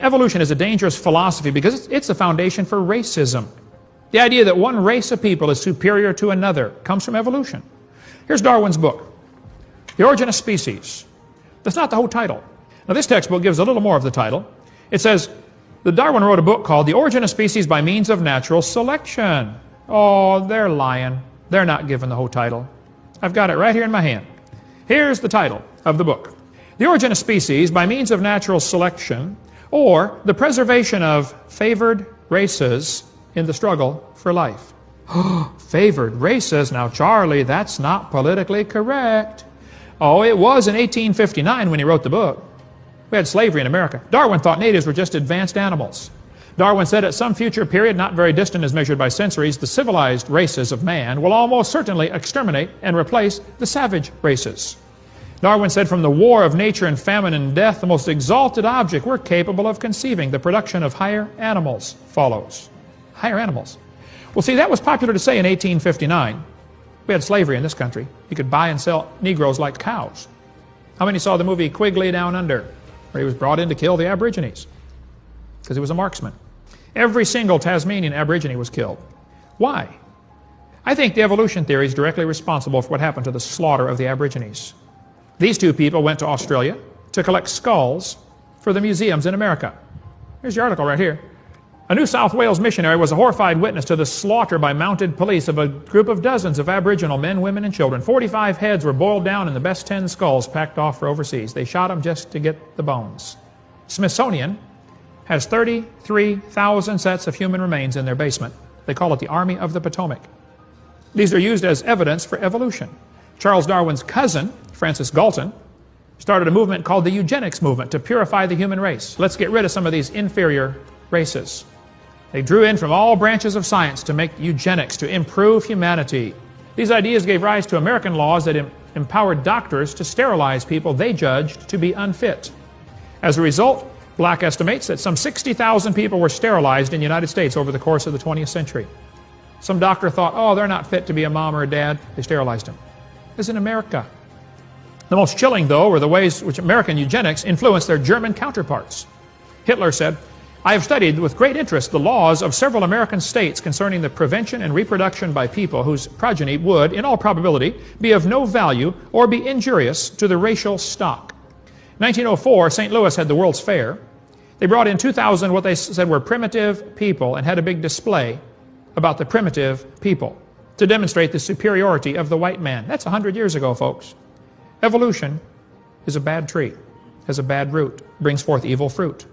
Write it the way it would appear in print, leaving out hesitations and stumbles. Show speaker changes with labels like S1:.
S1: Evolution is a dangerous philosophy because it's the foundation for racism. The idea that one race of people is superior to another comes from evolution. Here's Darwin's book, The Origin of Species. That's not the whole title. Now this textbook gives a little more of the title. It says that Darwin wrote a book called The Origin of Species by Means of Natural Selection. Oh, they're lying. They're not giving the whole title. I've got it right here in my hand. Here's the title of the book. The Origin of Species by Means of Natural Selection, or the preservation of favored races in the struggle for life. Favored races? Now, Charlie, that's not politically correct. Oh, it was in 1859 when he wrote the book. We had slavery in America. Darwin thought natives were just advanced animals. Darwin said at some future period, not very distant as measured by centuries, the civilized races of man will almost certainly exterminate and replace the savage races. Darwin said, from the war of nature and famine and death, the most exalted object we're capable of conceiving, the production of higher animals, follows. Higher animals. Well, see, that was popular to say in 1859. We had slavery in this country. You could buy and sell Negroes like cows. How many saw the movie Quigley Down Under, where he was brought in to kill the Aborigines? Because he was a marksman. Every single Tasmanian Aborigine was killed. Why? I think the evolution theory is directly responsible for what happened to the slaughter of the Aborigines. These two people went to Australia to collect skulls for the museums in America. Here's your article right here. A New South Wales missionary was a horrified witness to the slaughter by mounted police of a group of dozens of Aboriginal men, women, and children. 45 heads were boiled down and the best 10 skulls packed off for overseas. They shot them just to get the bones. Smithsonian has 33,000 sets of human remains in their basement. They call it the Army of the Potomac. These are used as evidence for evolution. Charles Darwin's cousin, Francis Galton, started a movement called the eugenics movement to purify the human race. Let's get rid of some of these inferior races. They drew in from all branches of science to make eugenics, to improve humanity. These ideas gave rise to American laws that empowered doctors to sterilize people they judged to be unfit. As a result, Black estimates that some 60,000 people were sterilized in the United States over the course of the 20th century. Some doctor thought, oh, they're not fit to be a mom or a dad. They sterilized them. This is in America. The most chilling, though, were the ways which American eugenics influenced their German counterparts. Hitler said, I have studied with great interest the laws of several American states concerning the prevention and reproduction by people whose progeny would, in all probability, be of no value or be injurious to the racial stock. 1904, St. Louis had the World's Fair. They brought in 2,000 what they said were primitive people and had a big display about the primitive people to demonstrate the superiority of the white man. That's 100 years ago, folks. Evolution is a bad tree, has a bad root, brings forth evil fruit.